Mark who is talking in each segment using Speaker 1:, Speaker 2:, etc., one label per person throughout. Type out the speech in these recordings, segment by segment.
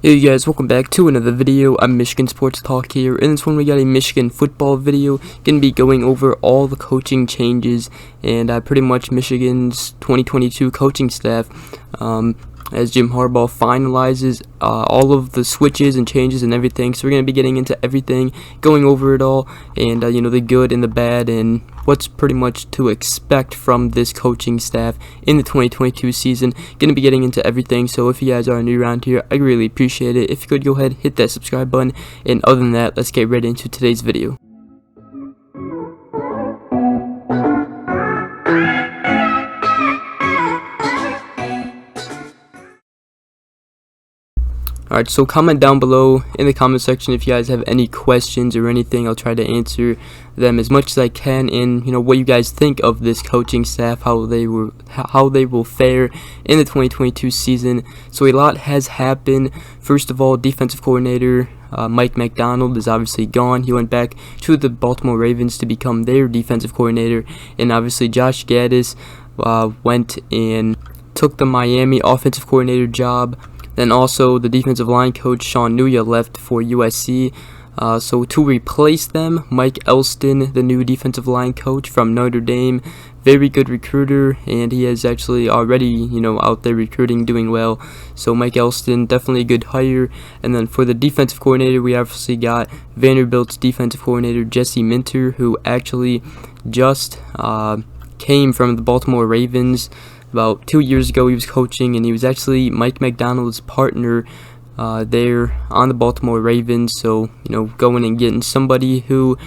Speaker 1: Hey you guys, welcome back to another video. I'm Michigan Sports Talk here. In this one we got a Michigan football video. Gonna be going over all the coaching changes and pretty much Michigan's 2022 coaching staff as Jim Harbaugh finalizes all of the switches and changes and everything. So we're gonna be getting into everything, going over it all, and the good and the bad, and what's pretty much to expect from this coaching staff in the 2022 season. Gonna be getting into everything, so if you guys are new around here, I really appreciate it. If you could go ahead, hit that subscribe button, and other than that, let's get right into today's video. Alright, so comment down below in the comment section if you guys have any questions or anything. I'll try to answer them as much as I can, and what you guys think of this coaching staff, how they will fare in the 2022 season. So a lot has happened. First of all, defensive coordinator Mike Macdonald is obviously gone. He went back to the Baltimore Ravens to become their defensive coordinator, and obviously Josh Gaddis went and took the Miami offensive coordinator job. Then also the defensive line coach Sean Nuya left for USC. So to replace them, Mike Elston, the new defensive line coach from Notre Dame, very good recruiter, and he is actually already out there recruiting, doing well. So Mike Elston, definitely a good hire. And then for the defensive coordinator, we obviously got Vanderbilt's defensive coordinator Jesse Minter, who actually just came from the Baltimore Ravens. About 2 years ago, he was coaching, and he was actually Mike Macdonald's partner there on the Baltimore Ravens. So, going and getting somebody who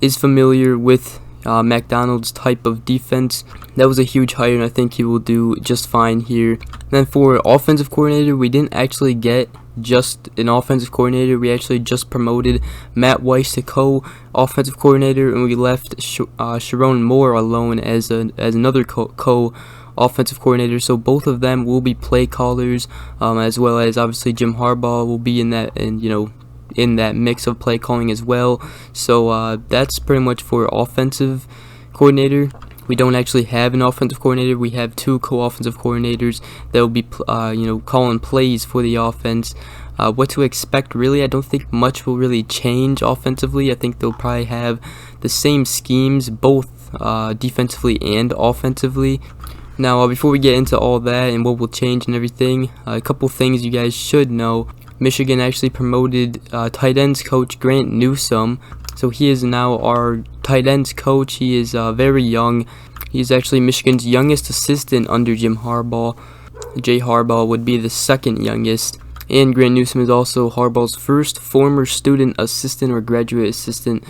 Speaker 1: is familiar with Macdonald's type of defense, that was a huge hire, and I think he will do just fine here. Then for offensive coordinator, we didn't actually get just an offensive coordinator. We actually just promoted Matt Weiss to co-offensive coordinator, and we left Sharon Moore alone as another co-offensive coordinator. So both of them will be play callers, as well as obviously Jim Harbaugh will be in that, and in that mix of play calling as well. So that's pretty much for offensive coordinator. We don't actually have an offensive coordinator. We have two co-offensive coordinators that will be calling plays for the offense. What to expect, really, I don't think much will really change offensively. I think they'll probably have the same schemes, both defensively and offensively. Now, before we get into all that and what will change and everything, a couple things you guys should know. Michigan actually promoted tight ends coach Grant Newsome. So he is now our tight ends coach. He is very young. He is actually Michigan's youngest assistant under Jim Harbaugh. Jay Harbaugh would be the second youngest. And Grant Newsome is also Harbaugh's first former student assistant or graduate assistant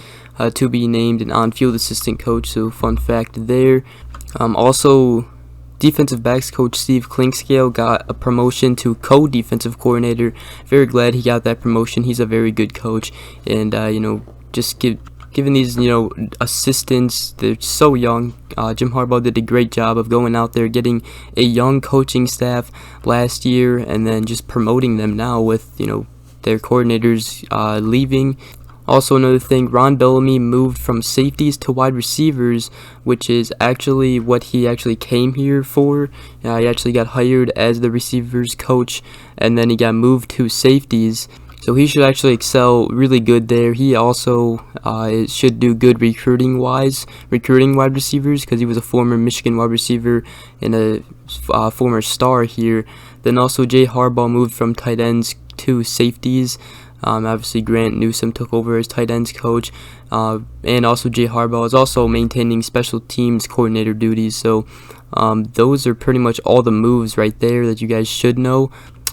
Speaker 1: to be named an on-field assistant coach. So fun fact there. Also, defensive backs coach Steve Clinkscale got a promotion to co-defensive coordinator. Very glad he got that promotion. He's a very good coach, and just giving these assistants, they're so young. Jim Harbaugh did a great job of going out there, getting a young coaching staff last year, and then just promoting them now with their coordinators leaving. Also, another thing, Ron Bellamy moved from safeties to wide receivers, which is actually what he actually came here for. He actually got hired as the receivers coach, and then he got moved to safeties. So he should actually excel really good there. He also should do good recruiting wide receivers, because he was a former Michigan wide receiver and a former star here. Then also Jay Harbaugh moved from tight ends to safeties. Obviously Grant Newsome took over as tight ends coach, and also Jay Harbaugh is also maintaining special teams coordinator duties. So those are pretty much all the moves right there that you guys should know.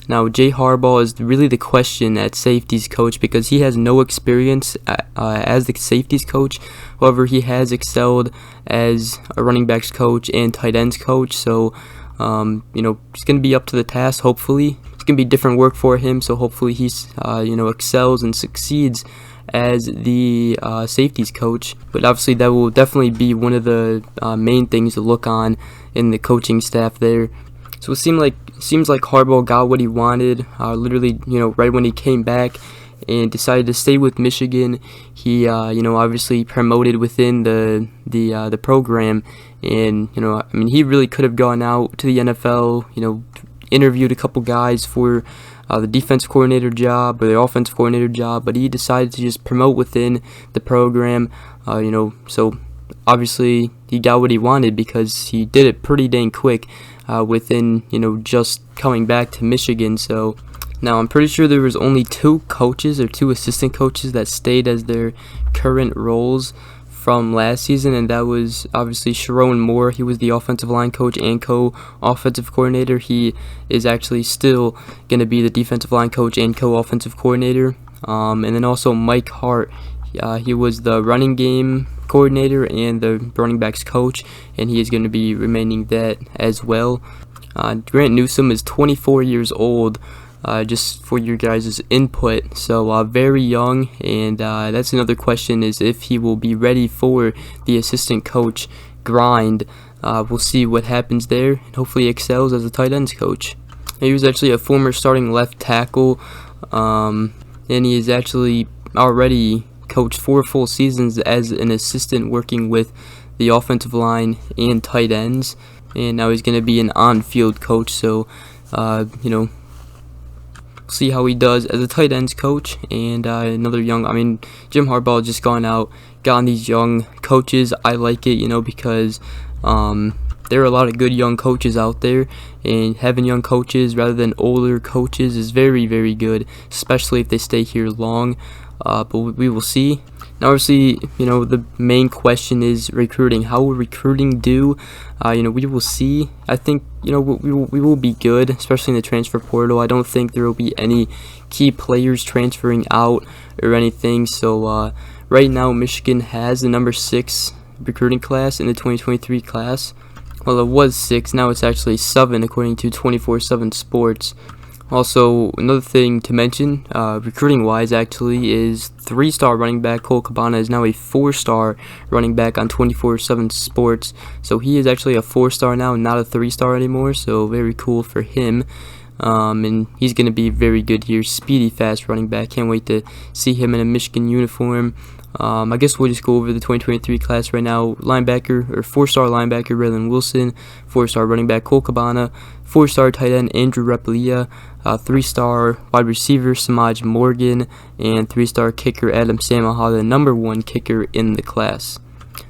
Speaker 1: Now, Jay Harbaugh is really the question at safeties coach, because he has no experience as the safeties coach. However, he has excelled as a running backs coach and tight ends coach. So it's going to be up to the task, hopefully. It's going to be different work for him, so hopefully he's excels and succeeds as the safeties coach. But obviously that will definitely be one of the main things to look on in the coaching staff there. So it seems like Harbaugh got what he wanted. Literally, right when he came back and decided to stay with Michigan, he obviously promoted within the program, and he really could have gone out to the NFL, interviewed a couple guys for the defense coordinator job or the offensive coordinator job, but he decided to just promote within the program. So obviously he got what he wanted because he did it pretty dang quick within just coming back to Michigan. So now I'm pretty sure there was only 2 coaches or 2 assistant coaches that stayed as their current roles from last season, and that was obviously Sharon Moore. He was the offensive line coach and co-offensive coordinator. He is actually still going to be the defensive line coach and co-offensive coordinator. And then also Mike Hart. He was the running game coordinator and the running backs coach, and he is going to be remaining that as well. Grant Newsome is 24 years old. Just for your guys' input, so very young, and that's another question, is if he will be ready for the assistant coach grind. We'll see what happens there, and hopefully excels as a tight ends coach. He was actually a former starting left tackle, and he is actually already coached 4 full seasons as an assistant, working with the offensive line and tight ends, and now he's going to be an on-field coach. So see how he does as a tight ends coach. And another young, Jim Harbaugh just gotten these young coaches. I like it, because there are a lot of good young coaches out there, and having young coaches rather than older coaches is very, very good, especially if they stay here long. But we will see. Now, obviously, the main question is recruiting. How will recruiting do? We will see. I think, we will be good, especially in the transfer portal. I don't think there will be any key players transferring out or anything. So, right now, Michigan has the number 6 recruiting class in the 2023 class. Well, it was 6. Now it's actually 7, according to 24/7 Sports. Also, another thing to mention, recruiting-wise, actually, is 3-star running back Cole Cabana is now a 4-star running back on 24/7 Sports. So he is actually a 4-star now, not a 3-star anymore. So very cool for him. And he's going to be very good here. Speedy, fast running back. Can't wait to see him in a Michigan uniform. I guess we'll just go over the 2023 class right now. Linebacker, or 4-star linebacker, Raylan Wilson. 4-star running back Cole Cabana. 4-star tight end Andrew Repelia. 3-star wide receiver Samaj Morgan. And 3-star kicker Adam Samaha, the number 1 kicker in the class.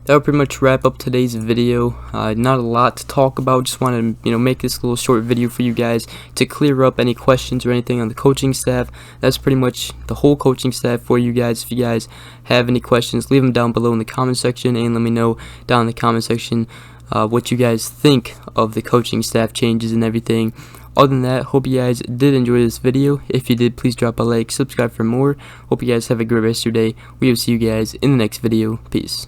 Speaker 1: That will pretty much wrap up today's video. Not a lot to talk about. Just wanted to make this little short video for you guys to clear up any questions or anything on the coaching staff. That's pretty much the whole coaching staff for you guys. If you guys have any questions, leave them down below in the comment section, and let me know down in the comment section what you guys think of the coaching staff changes and everything. Other than that, hope you guys did enjoy this video. If you did, please drop a like, subscribe for more. Hope you guys have a great rest of your day. We will see you guys in the next video. Peace.